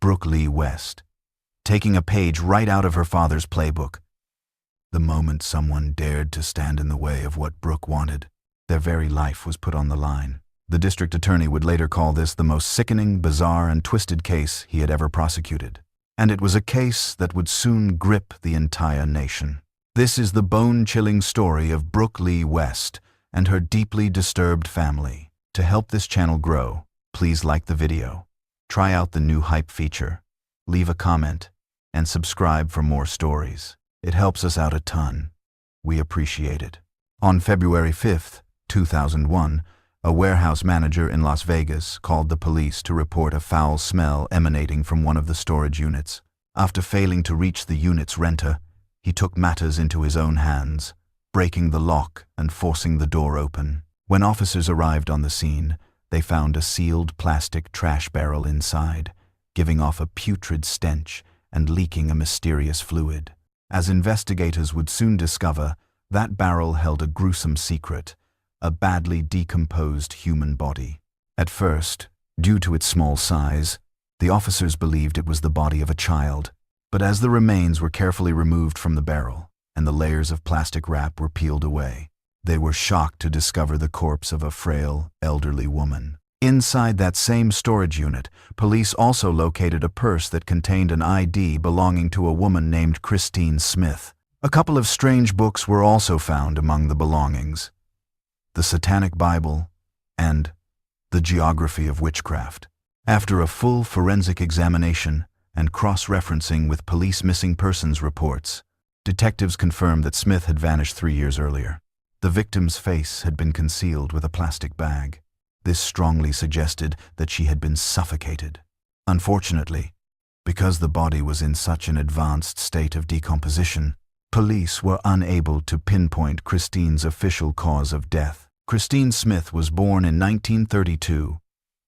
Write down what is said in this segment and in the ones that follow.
Brooke Lee West, taking a page right out of her father's playbook. The moment someone dared to stand in the way of what Brooke wanted, their very life was put on the line. The district attorney would later call this the most sickening, bizarre, and twisted case he had ever prosecuted. And it was a case that would soon grip the entire nation. This is the bone-chilling story of Brooke Lee West and her deeply disturbed family. To help this channel grow, please like the video, try out the new Hype feature, leave a comment, and subscribe for more stories. It helps us out a ton. We appreciate it. On February 5th, 2001, a warehouse manager in Las Vegas called the police to report a foul smell emanating from one of the storage units. After failing to reach the unit's renter, he took matters into his own hands, breaking the lock and forcing the door open. When officers arrived on the scene, they found a sealed plastic trash barrel inside, giving off a putrid stench and leaking a mysterious fluid. As investigators would soon discover, that barrel held a gruesome secret, a badly decomposed human body. At first, due to its small size, the officers believed it was the body of a child, but as the remains were carefully removed from the barrel and the layers of plastic wrap were peeled away, they were shocked to discover the corpse of a frail, elderly woman. Inside that same storage unit, police also located a purse that contained an ID belonging to a woman named Christine Smith. A couple of strange books were also found among the belongings: the Satanic Bible and the Geography of Witchcraft. After a full forensic examination and cross-referencing with police missing persons reports, detectives confirmed that Smith had vanished 3 years earlier. The victim's face had been concealed with a plastic bag. This strongly suggested that she had been suffocated. Unfortunately, because the body was in such an advanced state of decomposition, police were unable to pinpoint Christine's official cause of death. Christine Smith was born in 1932,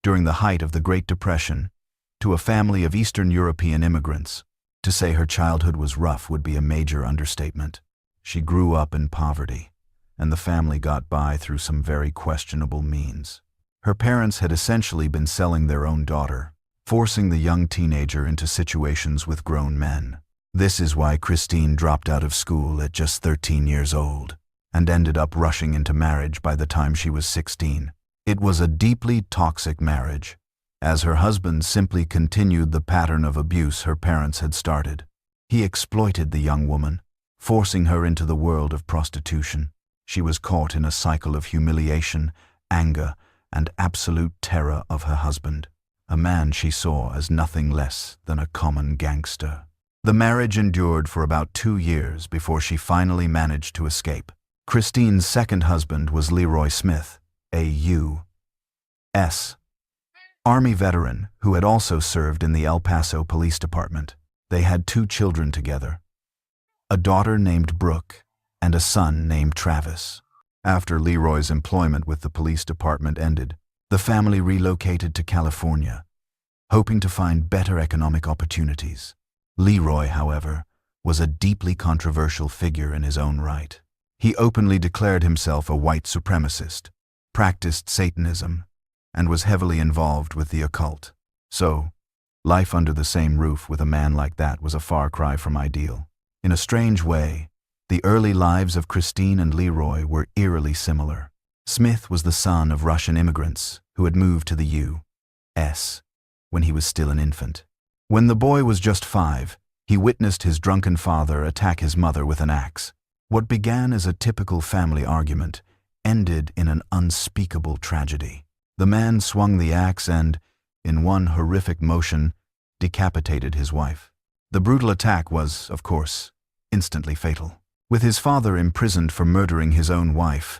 during the height of the Great Depression, to a family of Eastern European immigrants. To say her childhood was rough would be a major understatement. She grew up in poverty, and the family got by through some very questionable means. Her parents had essentially been selling their own daughter, forcing the young teenager into situations with grown men. This is why Christine dropped out of school at just 13 years old and ended up rushing into marriage by the time she was 16. It was a deeply toxic marriage, as her husband simply continued the pattern of abuse her parents had started. He exploited the young woman, forcing her into the world of prostitution. She was caught in a cycle of humiliation, anger, and absolute terror of her husband, a man she saw as nothing less than a common gangster. The marriage endured for about 2 years before she finally managed to escape. Christine's second husband was Leroy Smith, a U.S. Army veteran who had also served in the El Paso Police Department. They had 2 children together, a daughter named Brooke and a son named Travis. After Leroy's employment with the police department ended, the family relocated to California, hoping to find better economic opportunities. Leroy, however, was a deeply controversial figure in his own right. He openly declared himself a white supremacist, practiced Satanism, and was heavily involved with the occult. So, life under the same roof with a man like that was a far cry from ideal. In a strange way, the early lives of Christine and Leroy were eerily similar. Smith was the son of Russian immigrants who had moved to the U.S. when he was still an infant. When the boy was just 5, he witnessed his drunken father attack his mother with an axe. What began as a typical family argument ended in an unspeakable tragedy. The man swung the axe and, in one horrific motion, decapitated his wife. The brutal attack was, of course, instantly fatal. With his father imprisoned for murdering his own wife,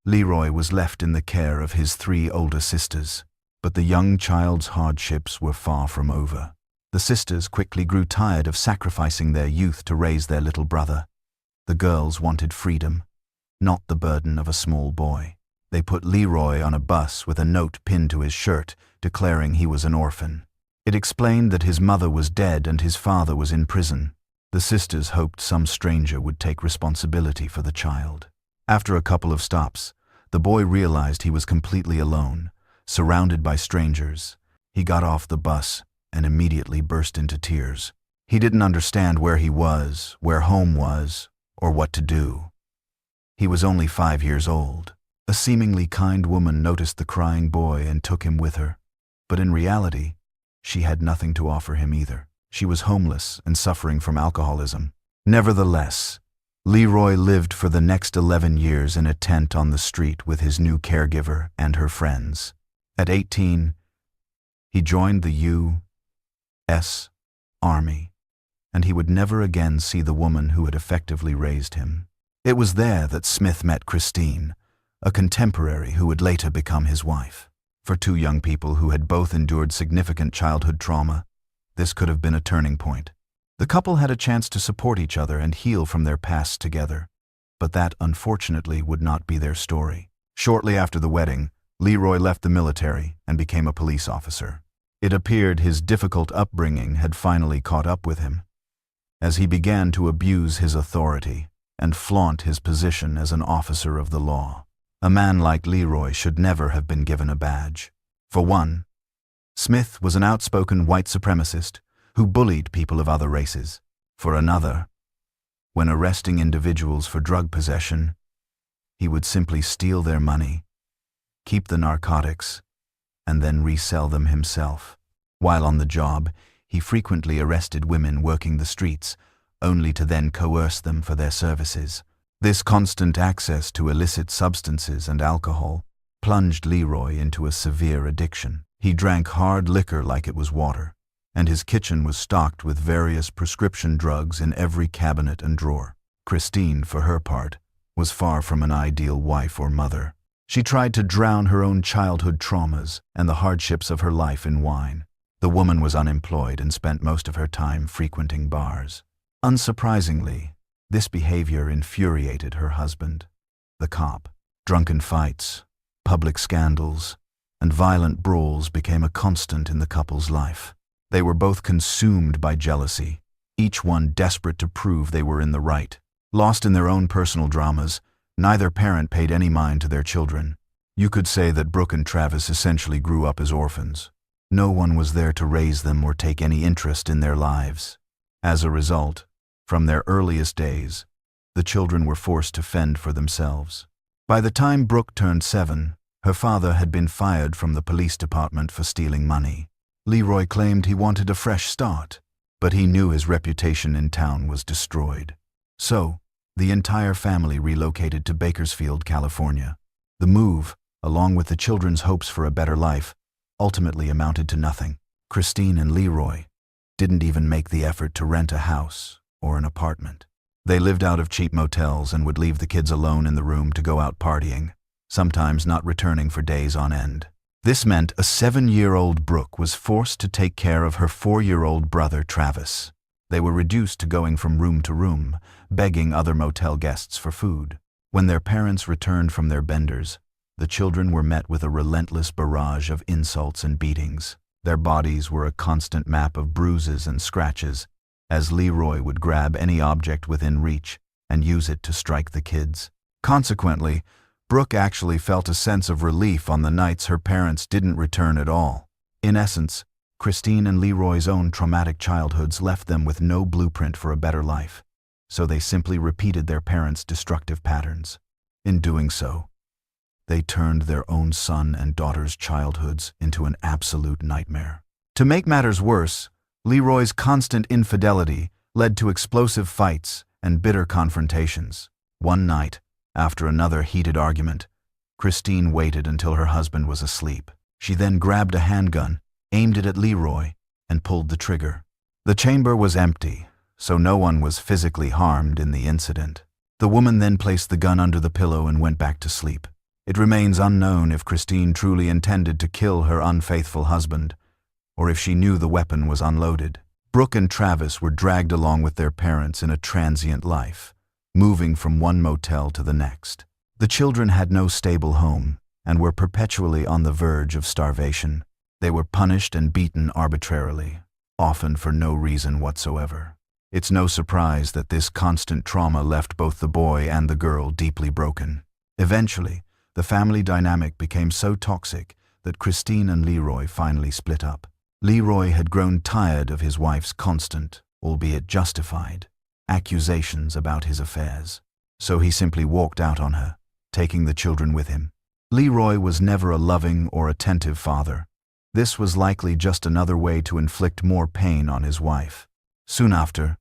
Leroy was left in the care of his 3 older sisters. But the young child's hardships were far from over. The sisters quickly grew tired of sacrificing their youth to raise their little brother. The girls wanted freedom, not the burden of a small boy. They put Leroy on a bus with a note pinned to his shirt declaring he was an orphan. It explained that his mother was dead and his father was in prison. The sisters hoped some stranger would take responsibility for the child. After a couple of stops, the boy realized he was completely alone, surrounded by strangers. He got off the bus, and immediately burst into tears. He didn't understand where he was, where home was, or what to do. He was only 5 years old. A seemingly kind woman noticed the crying boy and took him with her. But in reality, she had nothing to offer him either. She was homeless and suffering from alcoholism. Nevertheless, Leroy lived for the next 11 years in a tent on the street with his new caregiver and her friends. At 18, he joined the U.S. Army, and he would never again see the woman who had effectively raised him. It was there that Smith met Christine, a contemporary who would later become his wife. For two young people who had both endured significant childhood trauma, this could have been a turning point. The couple had a chance to support each other and heal from their pasts together, but that unfortunately would not be their story. Shortly after the wedding, Leroy left the military and became a police officer. It appeared his difficult upbringing had finally caught up with him, as he began to abuse his authority and flaunt his position as an officer of the law. A man like Leroy should never have been given a badge. For one, Smith was an outspoken white supremacist who bullied people of other races. For another, when arresting individuals for drug possession, he would simply steal their money, keep the narcotics, and then resell them himself. While on the job, he frequently arrested women working the streets, only to then coerce them for their services. This constant access to illicit substances and alcohol plunged Leroy into a severe addiction. He drank hard liquor like it was water, and his kitchen was stocked with various prescription drugs in every cabinet and drawer. Christine, for her part, was far from an ideal wife or mother. She tried to drown her own childhood traumas and the hardships of her life in wine. The woman was unemployed and spent most of her time frequenting bars. Unsurprisingly, this behavior infuriated her husband, the cop. Drunken fights, public scandals, and violent brawls became a constant in the couple's life. They were both consumed by jealousy, each one desperate to prove they were in the right. Lost in their own personal dramas, neither parent paid any mind to their children. You could say that Brooke and Travis essentially grew up as orphans. No one was there to raise them or take any interest in their lives. As a result, from their earliest days, the children were forced to fend for themselves. By the time Brooke turned 7, her father had been fired from the police department for stealing money. Leroy claimed he wanted a fresh start, but he knew his reputation in town was destroyed. So, the entire family relocated to Bakersfield, California. The move, along with the children's hopes for a better life, ultimately amounted to nothing. Christine and Leroy didn't even make the effort to rent a house or an apartment. They lived out of cheap motels and would leave the kids alone in the room to go out partying, sometimes not returning for days on end. This meant a 7-year-old Brooke was forced to take care of her 4-year-old brother Travis. They were reduced to going from room to room, begging other motel guests for food. When their parents returned from their benders, the children were met with a relentless barrage of insults and beatings. Their bodies were a constant map of bruises and scratches, as Leroy would grab any object within reach and use it to strike the kids. Consequently, Brooke actually felt a sense of relief on the nights her parents didn't return at all. In essence, Christine and Leroy's own traumatic childhoods left them with no blueprint for a better life, so they simply repeated their parents' destructive patterns. In doing so, they turned their own son and daughter's childhoods into an absolute nightmare. To make matters worse, Leroy's constant infidelity led to explosive fights and bitter confrontations. One night, after another heated argument, Christine waited until her husband was asleep. She then grabbed a handgun, aimed it at Leroy, and pulled the trigger. The chamber was empty, so no one was physically harmed in the incident. The woman then placed the gun under the pillow and went back to sleep. It remains unknown if Christine truly intended to kill her unfaithful husband, or if she knew the weapon was unloaded. Brooke and Travis were dragged along with their parents in a transient life, moving from one motel to the next. The children had no stable home and were perpetually on the verge of starvation. They were punished and beaten arbitrarily, often for no reason whatsoever. It's no surprise that this constant trauma left both the boy and the girl deeply broken. Eventually, the family dynamic became so toxic that Christine and Leroy finally split up. Leroy had grown tired of his wife's constant, albeit justified, accusations about his affairs. So he simply walked out on her, taking the children with him. Leroy was never a loving or attentive father. This was likely just another way to inflict more pain on his wife. Soon after,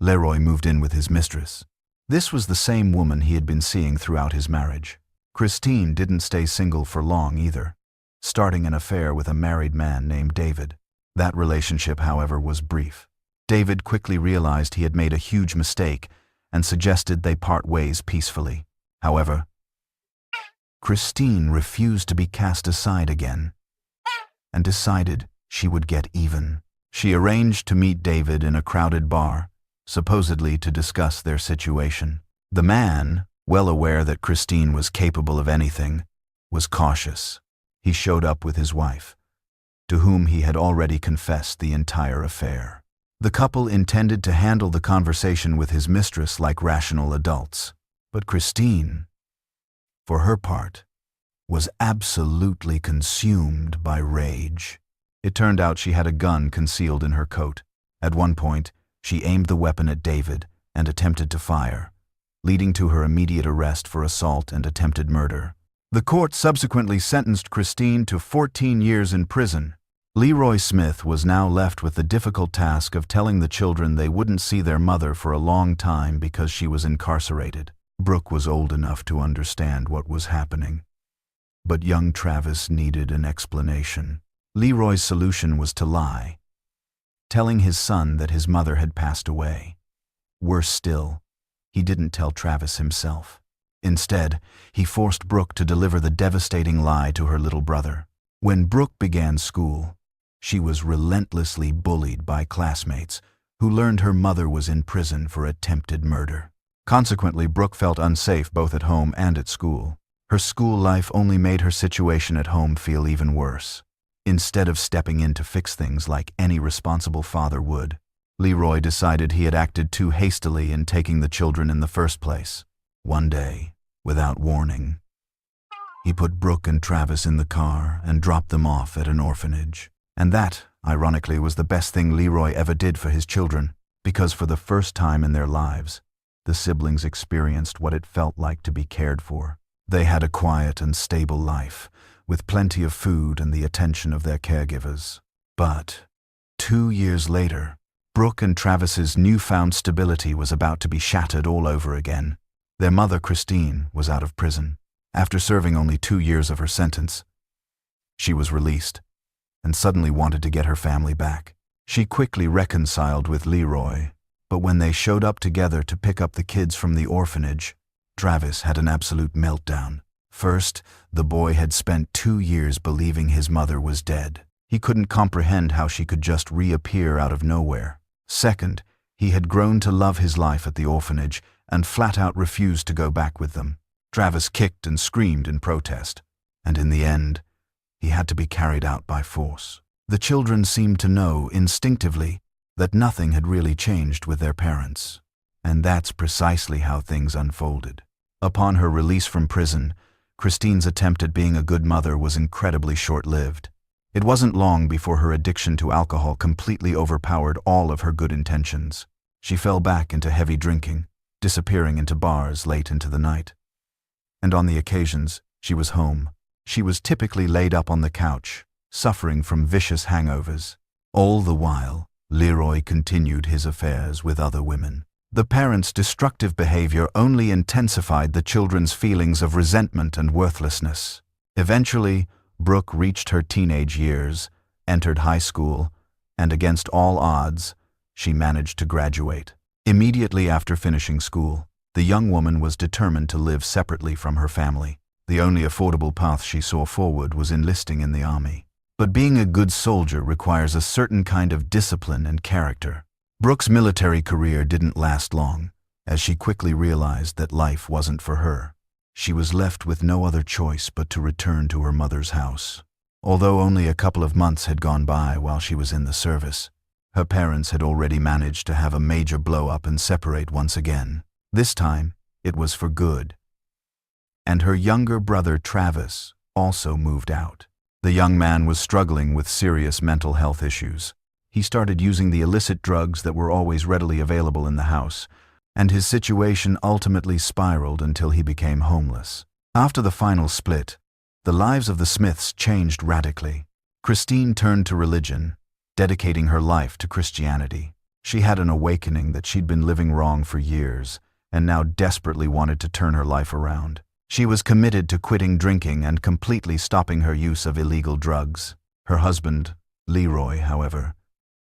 Leroy moved in with his mistress. This was the same woman he had been seeing throughout his marriage. Christine didn't stay single for long either, starting an affair with a married man named David. That relationship, however, was brief. David quickly realized he had made a huge mistake and suggested they part ways peacefully. However, Christine refused to be cast aside again and decided she would get even. She arranged to meet David in a crowded bar, supposedly to discuss their situation. The man, well aware that Christine was capable of anything, was cautious. He showed up with his wife, to whom he had already confessed the entire affair. The couple intended to handle the conversation with his mistress like rational adults, but Christine, for her part, was absolutely consumed by rage. It turned out she had a gun concealed in her coat. At one point, she aimed the weapon at David and attempted to fire, leading to her immediate arrest for assault and attempted murder. The court subsequently sentenced Christine to 14 years in prison. Leroy Smith was now left with the difficult task of telling the children they wouldn't see their mother for a long time because she was incarcerated. Brooke was old enough to understand what was happening, but young Travis needed an explanation. Leroy's solution was to lie, telling his son that his mother had passed away. Worse still, he didn't tell Travis himself. Instead, he forced Brooke to deliver the devastating lie to her little brother. When Brooke began school, she was relentlessly bullied by classmates who learned her mother was in prison for attempted murder. Consequently, Brooke felt unsafe both at home and at school. Her school life only made her situation at home feel even worse. Instead of stepping in to fix things like any responsible father would, Leroy decided he had acted too hastily in taking the children in the first place. One day, without warning, he put Brooke and Travis in the car and dropped them off at an orphanage. And that, ironically, was the best thing Leroy ever did for his children, because for the first time in their lives, the siblings experienced what it felt like to be cared for. They had a quiet and stable life, with plenty of food and the attention of their caregivers. But 2 years later, Brooke and Travis's newfound stability was about to be shattered all over again. Their mother, Christine, was out of prison. After serving only 2 years of her sentence, she was released and suddenly wanted to get her family back. She quickly reconciled with Leroy, but when they showed up together to pick up the kids from the orphanage, Travis had an absolute meltdown. First, the boy had spent 2 years believing his mother was dead. He couldn't comprehend how she could just reappear out of nowhere. Second, he had grown to love his life at the orphanage and flat out refused to go back with them. Travis kicked and screamed in protest, and in the end, he had to be carried out by force. The children seemed to know instinctively that nothing had really changed with their parents, and that's precisely how things unfolded. Upon her release from prison, Christine's attempt at being a good mother was incredibly short-lived. It wasn't long before her addiction to alcohol completely overpowered all of her good intentions. She fell back into heavy drinking, disappearing into bars late into the night. And on the occasions she was home, she was typically laid up on the couch, suffering from vicious hangovers. All the while, Leroy continued his affairs with other women. The parents' destructive behavior only intensified the children's feelings of resentment and worthlessness. Eventually, Brooke reached her teenage years, entered high school, and against all odds, she managed to graduate. Immediately after finishing school, the young woman was determined to live separately from her family. The only affordable path she saw forward was enlisting in the army. But being a good soldier requires a certain kind of discipline and character. Brooke's military career didn't last long, as she quickly realized that life wasn't for her. She was left with no other choice but to return to her mother's house. Although only a couple of months had gone by while she was in the service, her parents had already managed to have a major blow-up and separate once again. This time, it was for good. And her younger brother Travis also moved out. The young man was struggling with serious mental health issues. He started using the illicit drugs that were always readily available in the house, and his situation ultimately spiraled until he became homeless. After the final split, the lives of the Smiths changed radically. Christine turned to religion, dedicating her life to Christianity. She had an awakening that she'd been living wrong for years, and now desperately wanted to turn her life around. She was committed to quitting drinking and completely stopping her use of illegal drugs. Her husband, Leroy, however,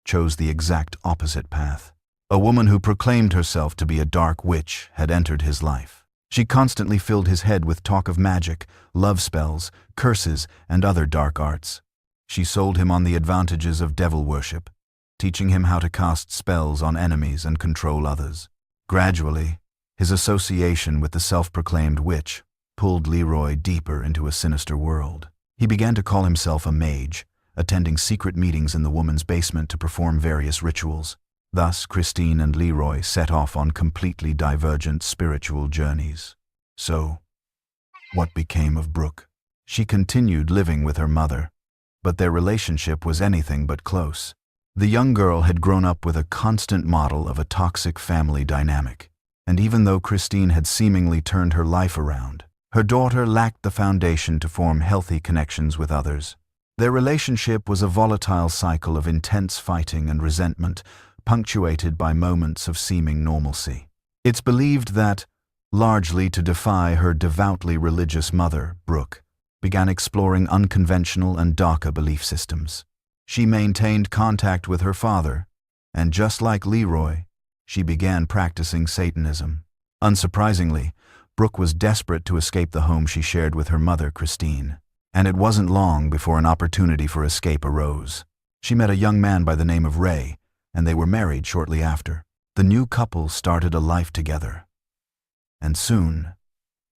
chose the exact opposite path. A woman who proclaimed herself to be a dark witch had entered his life. She constantly filled his head with talk of magic, love spells, curses, and other dark arts. She sold him on the advantages of devil worship, teaching him how to cast spells on enemies and control others. Gradually, his association with the self-proclaimed witch pulled Leroy deeper into a sinister world. He began to call himself a mage, attending secret meetings in the woman's basement to perform various rituals. Thus, Christine and Leroy set off on completely divergent spiritual journeys. So, what became of Brooke? She continued living with her mother, but their relationship was anything but close. The young girl had grown up with a constant model of a toxic family dynamic, and even though Christine had seemingly turned her life around, her daughter lacked the foundation to form healthy connections with others. Their relationship was a volatile cycle of intense fighting and resentment, punctuated by moments of seeming normalcy. It's believed that, largely to defy her devoutly religious mother, Brooke began exploring unconventional and darker belief systems. She maintained contact with her father, and just like Leroy, she began practicing Satanism. Unsurprisingly, Brooke was desperate to escape the home she shared with her mother, Christine, and it wasn't long before an opportunity for escape arose. She met a young man by the name of Ray, and they were married shortly after. The new couple started a life together, and soon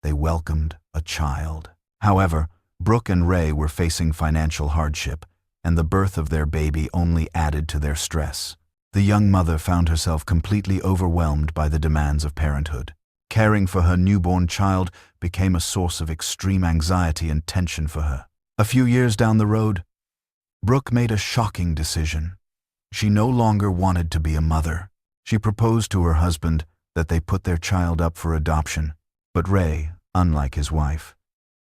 they welcomed a child. However, Brooke and Ray were facing financial hardship, and the birth of their baby only added to their stress. The young mother found herself completely overwhelmed by the demands of parenthood. Caring for her newborn child became a source of extreme anxiety and tension for her. A few years down the road, Brooke made a shocking decision. She no longer wanted to be a mother. She proposed to her husband that they put their child up for adoption, but Ray, unlike his wife,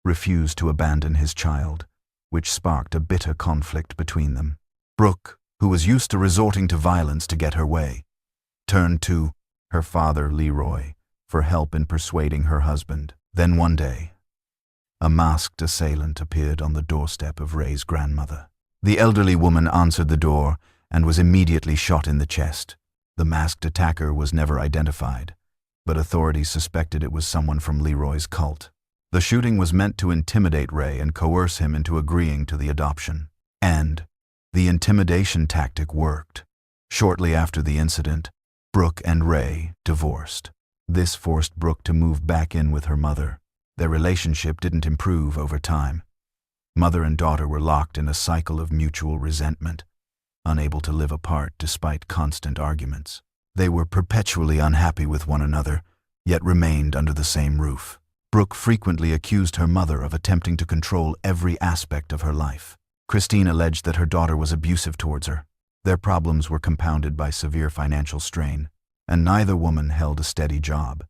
refused to abandon his child, which sparked a bitter conflict between them. Brooke, who was used to resorting to violence to get her way, turned to her father, Leroy, for help in persuading her husband. Then one day, a masked assailant appeared on the doorstep of Ray's grandmother. The elderly woman answered the door and was immediately shot in the chest. The masked attacker was never identified, but authorities suspected it was someone from Leroy's cult. The shooting was meant to intimidate Ray and coerce him into agreeing to the adoption. And the intimidation tactic worked. Shortly after the incident, Brooke and Ray divorced. This forced Brooke to move back in with her mother. Their relationship didn't improve over time. Mother and daughter were locked in a cycle of mutual resentment, unable to live apart despite constant arguments. They were perpetually unhappy with one another, yet remained under the same roof. Brooke frequently accused her mother of attempting to control every aspect of her life. Christine alleged that her daughter was abusive towards her. Their problems were compounded by severe financial strain, and neither woman held a steady job,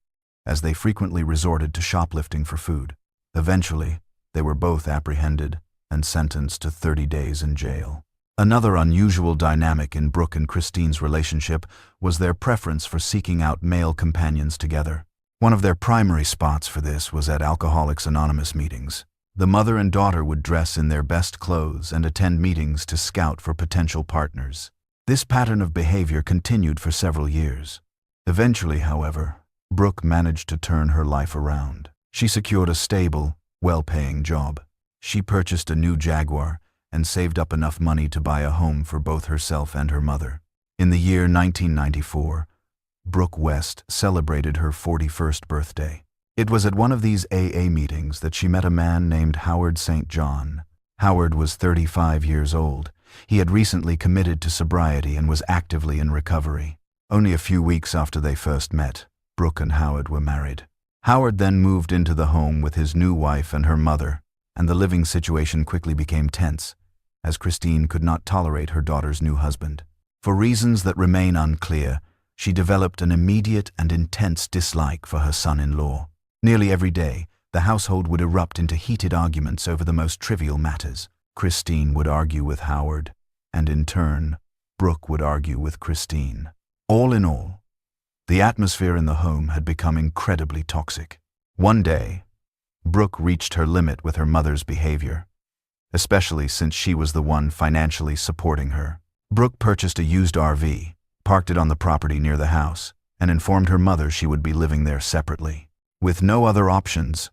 as they frequently resorted to shoplifting for food. Eventually, they were both apprehended and sentenced to 30 days in jail. Another unusual dynamic in Brooke and Christine's relationship was their preference for seeking out male companions together. One of their primary spots for this was at Alcoholics Anonymous meetings. The mother and daughter would dress in their best clothes and attend meetings to scout for potential partners. This pattern of behavior continued for several years. Eventually, however, Brooke managed to turn her life around. She secured a stable, well-paying job. She purchased a new Jaguar and saved up enough money to buy a home for both herself and her mother. In the year 1994, Brooke West celebrated her 41st birthday. It was at one of these AA meetings that she met a man named Howard St. John. Howard was 35 years old. He had recently committed to sobriety and was actively in recovery. Only a few weeks after they first met, Brooke and Howard were married. Howard then moved into the home with his new wife and her mother, and the living situation quickly became tense, as Christine could not tolerate her daughter's new husband. For reasons that remain unclear, she developed an immediate and intense dislike for her son-in-law. Nearly every day, the household would erupt into heated arguments over the most trivial matters. Christine would argue with Howard, and in turn, Brooke would argue with Christine. All in all, the atmosphere in the home had become incredibly toxic. One day, Brooke reached her limit with her mother's behavior, especially since she was the one financially supporting her. Brooke purchased a used RV, parked it on the property near the house, and informed her mother she would be living there separately. With no other options,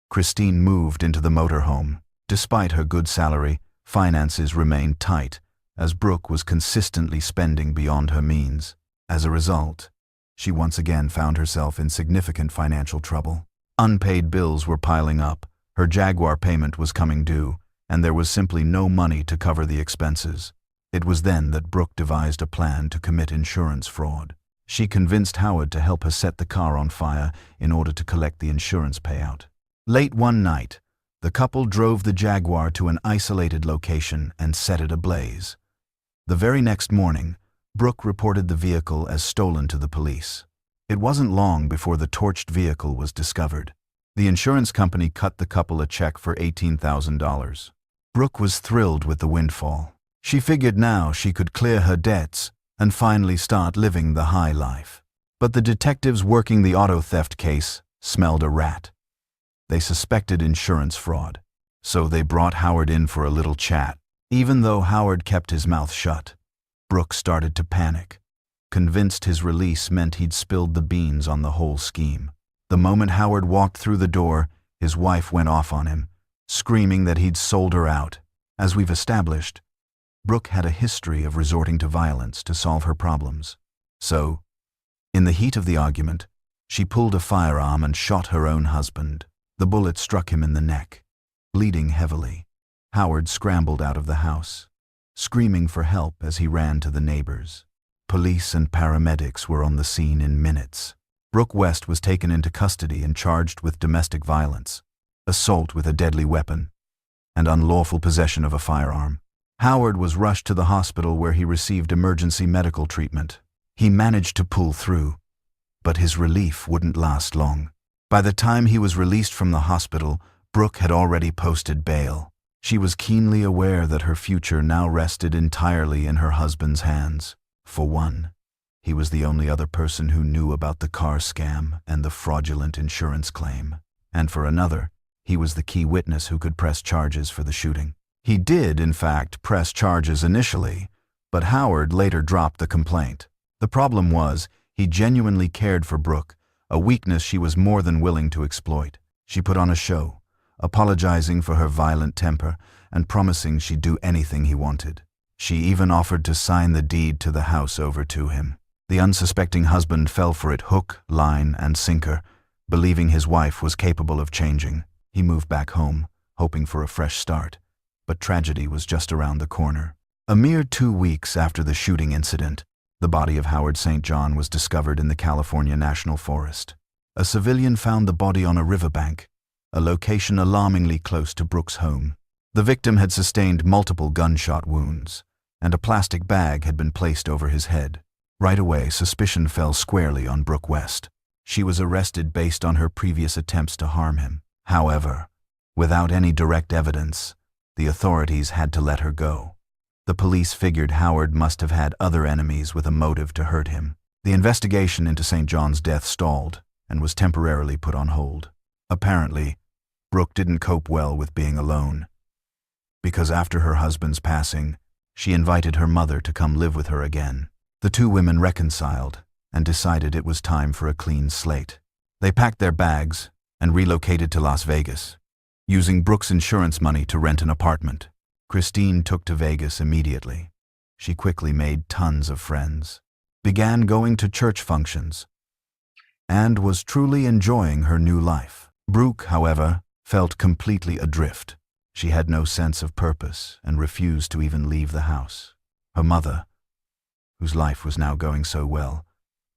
Christine moved into the motorhome. Despite her good salary, finances remained tight, as Brooke was consistently spending beyond her means. As a result, she once again found herself in significant financial trouble. Unpaid bills were piling up, her Jaguar payment was coming due, and there was simply no money to cover the expenses. It was then that Brooke devised a plan to commit insurance fraud. She convinced Howard to help her set the car on fire in order to collect the insurance payout. Late one night, the couple drove the Jaguar to an isolated location and set it ablaze. The very next morning, Brooke reported the vehicle as stolen to the police. It wasn't long before the torched vehicle was discovered. The insurance company cut the couple a check for $18,000. Brooke was thrilled with the windfall. She figured now she could clear her debts and finally start living the high life. But the detectives working the auto theft case smelled a rat. They suspected insurance fraud, so they brought Howard in for a little chat. Even though Howard kept his mouth shut, Brooke started to panic, convinced his release meant he'd spilled the beans on the whole scheme. The moment Howard walked through the door, his wife went off on him, screaming that he'd sold her out. As we've established, Brooke had a history of resorting to violence to solve her problems. So, in the heat of the argument, she pulled a firearm and shot her own husband. The bullet struck him in the neck. Bleeding heavily, Howard scrambled out of the house, screaming for help as he ran to the neighbors. Police and paramedics were on the scene in minutes. Brooke West was taken into custody and charged with domestic violence, assault with a deadly weapon, and unlawful possession of a firearm. Howard was rushed to the hospital where he received emergency medical treatment. He managed to pull through, but his relief wouldn't last long. By the time he was released from the hospital, Brooke had already posted bail. She was keenly aware that her future now rested entirely in her husband's hands. For one, he was the only other person who knew about the car scam and the fraudulent insurance claim. And for another, he was the key witness who could press charges for the shooting. He did, in fact, press charges initially, but Howard later dropped the complaint. The problem was, he genuinely cared for Brooke, a weakness she was more than willing to exploit. She put on a show, apologizing for her violent temper and promising she'd do anything he wanted. She even offered to sign the deed to the house over to him. The unsuspecting husband fell for it hook, line, and sinker, believing his wife was capable of changing. He moved back home, hoping for a fresh start, but tragedy was just around the corner. A mere 2 weeks after the shooting incident, the body of Howard St. John was discovered in the California National Forest. A civilian found the body on a riverbank, a location alarmingly close to Brooke's home. The victim had sustained multiple gunshot wounds, and a plastic bag had been placed over his head. Right away, suspicion fell squarely on Brooke West. She was arrested based on her previous attempts to harm him. However, without any direct evidence, the authorities had to let her go. The police figured Howard must have had other enemies with a motive to hurt him. The investigation into St. John's death stalled and was temporarily put on hold. Apparently, Brooke didn't cope well with being alone, because after her husband's passing, she invited her mother to come live with her again. The two women reconciled and decided it was time for a clean slate. They packed their bags and relocated to Las Vegas, using Brooke's insurance money to rent an apartment. Christine took to Vegas immediately. She quickly made tons of friends, began going to church functions, and was truly enjoying her new life. Brooke, however, felt completely adrift. She had no sense of purpose and refused to even leave the house. Her mother, whose life was now going so well,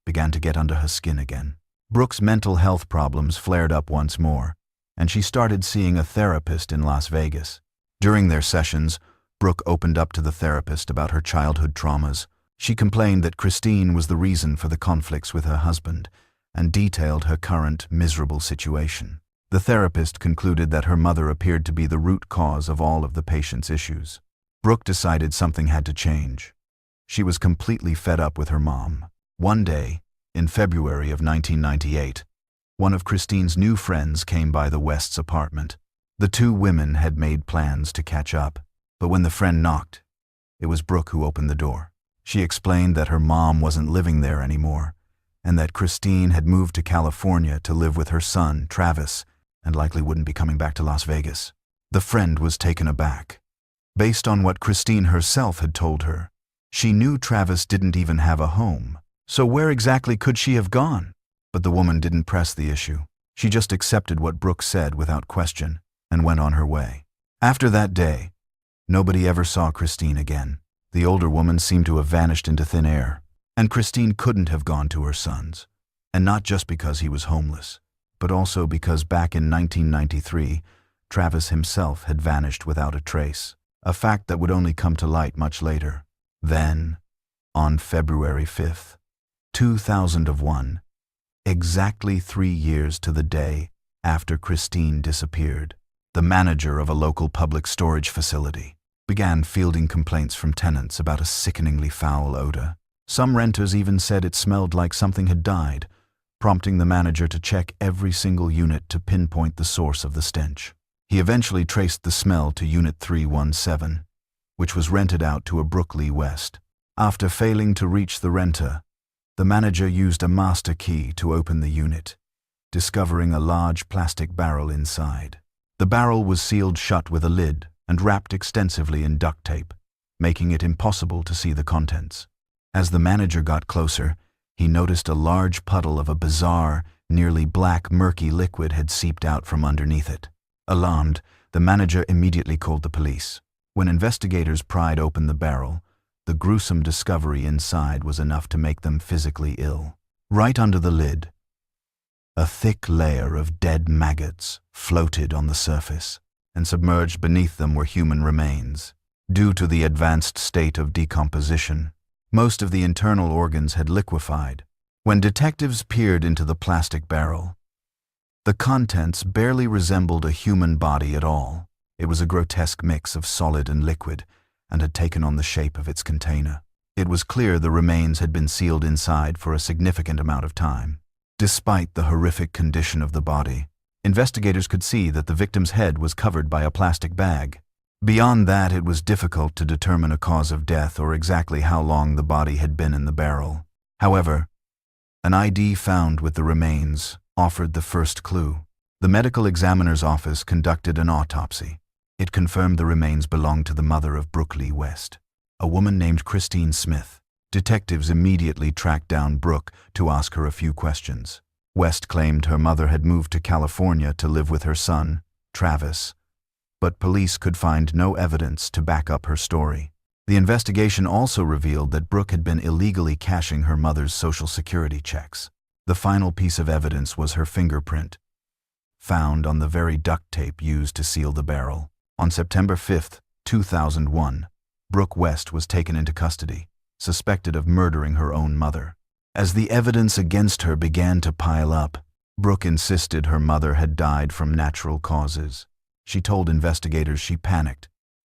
began to get under her skin again. Brooke's mental health problems flared up once more, and she started seeing a therapist in Las Vegas. During their sessions, Brooke opened up to the therapist about her childhood traumas. She complained that Christine was the reason for the conflicts with her husband and detailed her current miserable situation. The therapist concluded that her mother appeared to be the root cause of all of the patient's issues. Brooke decided something had to change. She was completely fed up with her mom. One day, in February of 1998, one of Christine's new friends came by the West's apartment. The two women had made plans to catch up, but when the friend knocked, it was Brooke who opened the door. She explained that her mom wasn't living there anymore, and that Christine had moved to California to live with her son, Travis, and likely wouldn't be coming back to Las Vegas. The friend was taken aback. Based on what Christine herself had told her, she knew Travis didn't even have a home. So where exactly could she have gone? But the woman didn't press the issue. She just accepted what Brooke said without question and went on her way. After that day, nobody ever saw Christine again. The older woman seemed to have vanished into thin air, and Christine couldn't have gone to her son's. And not just because he was homeless, but also because back in 1993, Travis himself had vanished without a trace, a fact that would only come to light much later. Then, on February 5th, 2001, exactly 3 years to the day after Christine disappeared, the manager of a local public storage facility began fielding complaints from tenants about a sickeningly foul odor. Some renters even said it smelled like something had died, prompting the manager to check every single unit to pinpoint the source of the stench. He eventually traced the smell to Unit 317, which was rented out to a Brooklyn West. After failing to reach the renter, the manager used a master key to open the unit, discovering a large plastic barrel inside. The barrel was sealed shut with a lid and wrapped extensively in duct tape, making it impossible to see the contents. As the manager got closer, he noticed a large puddle of a bizarre, nearly black, murky liquid had seeped out from underneath it. Alarmed, the manager immediately called the police. When investigators pried open the barrel, the gruesome discovery inside was enough to make them physically ill. Right under the lid, a thick layer of dead maggots floated on the surface, and submerged beneath them were human remains. Due to the advanced state of decomposition, most of the internal organs had liquefied. When detectives peered into the plastic barrel, the contents barely resembled a human body at all. It was a grotesque mix of solid and liquid, and had taken on the shape of its container. It was clear the remains had been sealed inside for a significant amount of time. Despite the horrific condition of the body, investigators could see that the victim's head was covered by a plastic bag. Beyond that, it was difficult to determine a cause of death or exactly how long the body had been in the barrel. However, an ID found with the remains offered the first clue. The medical examiner's office conducted an autopsy. It confirmed the remains belonged to the mother of Brooklyn West, a woman named Christine Smith. Detectives immediately tracked down Brooke to ask her a few questions. West claimed her mother had moved to California to live with her son, Travis, but police could find no evidence to back up her story. The investigation also revealed that Brooke had been illegally cashing her mother's Social Security checks. The final piece of evidence was her fingerprint, found on the very duct tape used to seal the barrel. On September 5, 2001, Brooke West was taken into custody, suspected of murdering her own mother. As the evidence against her began to pile up, Brooke insisted her mother had died from natural causes. She told investigators she panicked,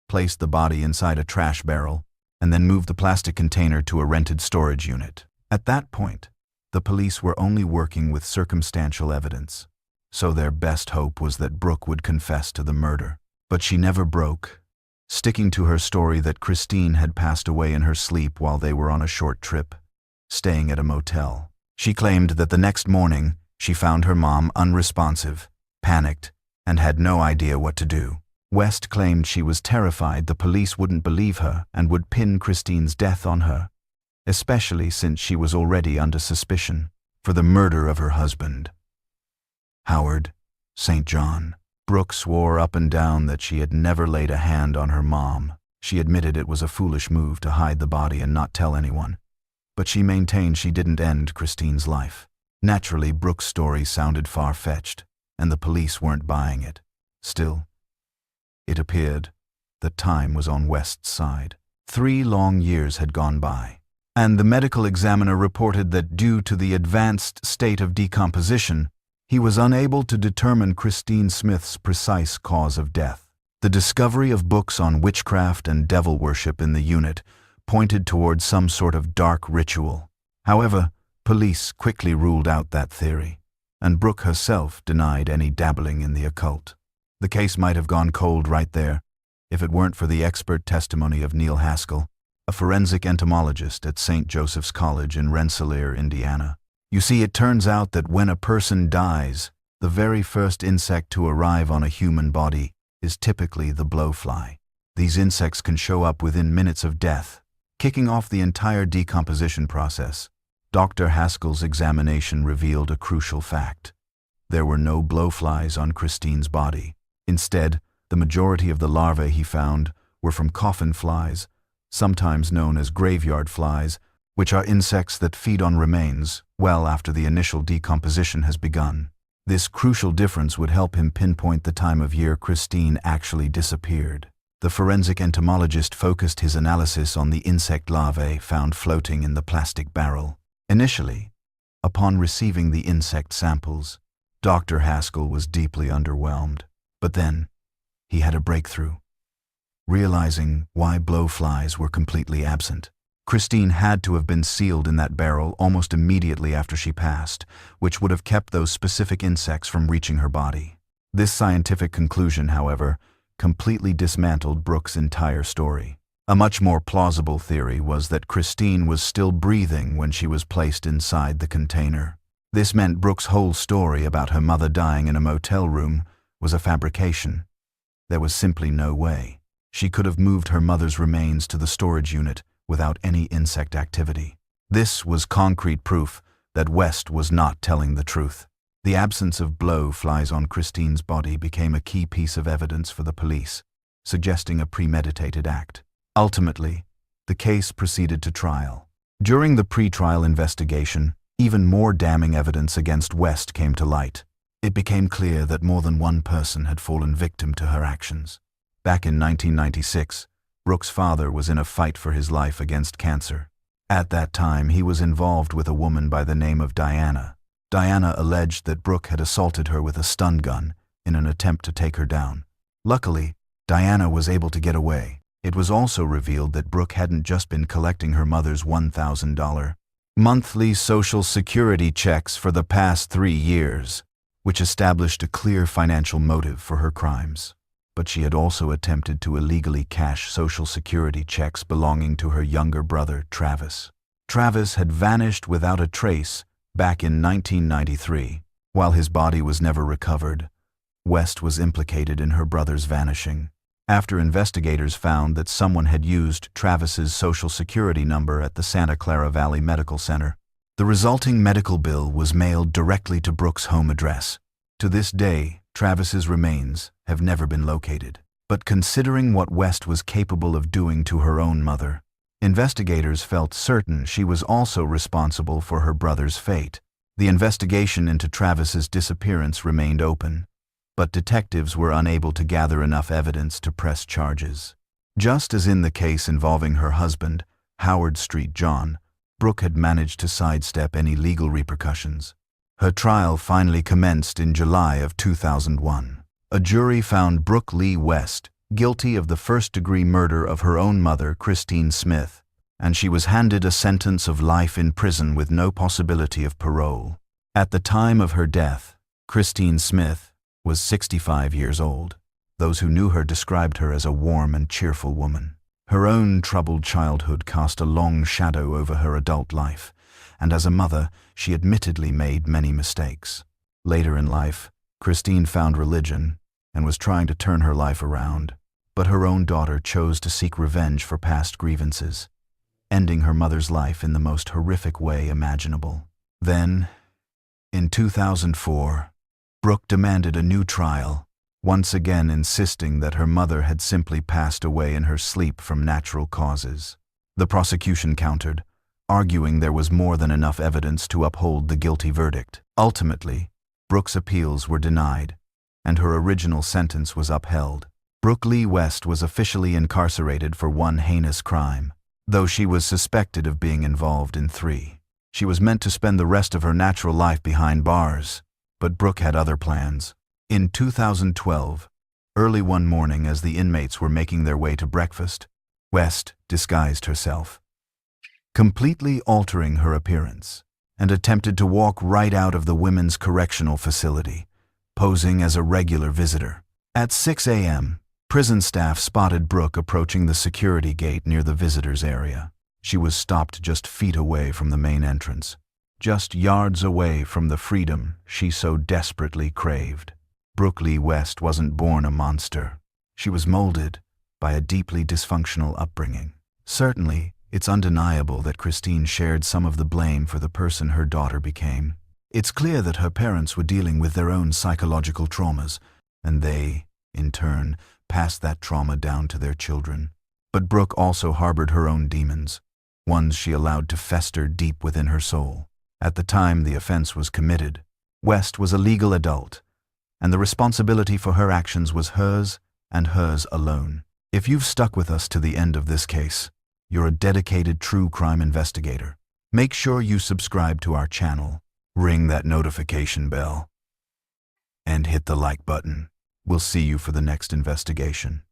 placed the body inside a trash barrel, and then moved the plastic container to a rented storage unit. At that point, the police were only working with circumstantial evidence, so their best hope was that Brooke would confess to the murder. But she never broke, sticking to her story that Christine had passed away in her sleep while they were on a short trip, staying at a motel. She claimed that the next morning she found her mom unresponsive, panicked, and had no idea what to do. West claimed she was terrified the police wouldn't believe her and would pin Christine's death on her, especially since she was already under suspicion for the murder of her husband, Howard St. John. Brooke swore up and down that she had never laid a hand on her mom. She admitted it was a foolish move to hide the body and not tell anyone, but she maintained she didn't end Christine's life. Naturally, Brooke's story sounded far-fetched, and the police weren't buying it. Still, it appeared that time was on West's side. 3 long years had gone by, and the medical examiner reported that due to the advanced state of decomposition, he was unable to determine Christine Smith's precise cause of death. The discovery of books on witchcraft and devil worship in the unit pointed towards some sort of dark ritual. However, police quickly ruled out that theory, and Brooke herself denied any dabbling in the occult. The case might have gone cold right there if it weren't for the expert testimony of Neil Haskell, a forensic entomologist at St. Joseph's College in Rensselaer, Indiana. You see, it turns out that when a person dies, the very first insect to arrive on a human body is typically the blowfly. These insects can show up within minutes of death, kicking off the entire decomposition process. Dr. Haskell's examination revealed a crucial fact. There were no blowflies on Christine's body. Instead, the majority of the larvae he found were from coffin flies, sometimes known as graveyard flies, which are insects that feed on remains well after the initial decomposition has begun. This crucial difference would help him pinpoint the time of year Christine actually disappeared. The forensic entomologist focused his analysis on the insect larvae found floating in the plastic barrel. Initially, upon receiving the insect samples, Dr. Haskell was deeply underwhelmed. But then, he had a breakthrough. Realizing why blowflies were completely absent, Christine had to have been sealed in that barrel almost immediately after she passed, which would have kept those specific insects from reaching her body. This scientific conclusion, however, completely dismantled Brooke's entire story. A much more plausible theory was that Christine was still breathing when she was placed inside the container. This meant Brooke's whole story about her mother dying in a motel room was a fabrication. There was simply no way she could have moved her mother's remains to the storage unit without any insect activity. This was concrete proof that West was not telling the truth. The absence of blowflies on Christine's body became a key piece of evidence for the police, suggesting a premeditated act. Ultimately, the case proceeded to trial. During the pre-trial investigation, even more damning evidence against West came to light. It became clear that more than one person had fallen victim to her actions. Back in 1996, Brooke's father was in a fight for his life against cancer. At that time, he was involved with a woman by the name of Diana. Diana alleged that Brooke had assaulted her with a stun gun in an attempt to take her down. Luckily, Diana was able to get away. It was also revealed that Brooke hadn't just been collecting her mother's $1,000 monthly Social Security checks for the past 3 years, which established a clear financial motive for her crimes. But she had also attempted to illegally cash Social Security checks belonging to her younger brother, Travis. Travis had vanished without a trace back in 1993. While his body was never recovered, West was implicated in her brother's vanishing. After investigators found that someone had used Travis's Social Security number at the Santa Clara Valley Medical Center, the resulting medical bill was mailed directly to Brooke's home address. To this day, Travis's remains have never been located. But considering what West was capable of doing to her own mother, investigators felt certain she was also responsible for her brother's fate. The investigation into Travis's disappearance remained open, but detectives were unable to gather enough evidence to press charges. Just as in the case involving her husband, Howard Street John, Brooke had managed to sidestep any legal repercussions. Her trial finally commenced in July of 2001. A jury found Brooke Lee West guilty of the first-degree murder of her own mother, Christine Smith, and she was handed a sentence of life in prison with no possibility of parole. At the time of her death, Christine Smith was 65 years old. Those who knew her described her as a warm and cheerful woman. Her own troubled childhood cast a long shadow over her adult life, and as a mother, she admittedly made many mistakes. Later in life, Christine found religion and was trying to turn her life around, but her own daughter chose to seek revenge for past grievances, ending her mother's life in the most horrific way imaginable. Then, in 2004, Brooke demanded a new trial, once again insisting that her mother had simply passed away in her sleep from natural causes. The prosecution countered, arguing there was more than enough evidence to uphold the guilty verdict. Ultimately, Brooke's appeals were denied, and her original sentence was upheld. Brooke Lee West was officially incarcerated for one heinous crime, though she was suspected of being involved in 3. She was meant to spend the rest of her natural life behind bars, but Brooke had other plans. In 2012, early one morning as the inmates were making their way to breakfast, West disguised herself, completely altering her appearance, and attempted to walk right out of the women's correctional facility, posing as a regular visitor. At 6 a.m., prison staff spotted Brooke approaching the security gate near the visitors area. She was stopped just feet away from the main entrance, just yards away from the freedom she so desperately craved. Brooke Lee West wasn't born a monster. She was molded by a deeply dysfunctional upbringing. Certainly, it's undeniable that Christine shared some of the blame for the person her daughter became. It's clear that her parents were dealing with their own psychological traumas, and they, in turn, passed that trauma down to their children. But Brooke also harbored her own demons, ones she allowed to fester deep within her soul. At the time the offense was committed, West was a legal adult, and the responsibility for her actions was hers and hers alone. If you've stuck with us to the end of this case, you're a dedicated true crime investigator. Make sure you subscribe to our channel, ring that notification bell, and hit the like button. We'll see you for the next investigation.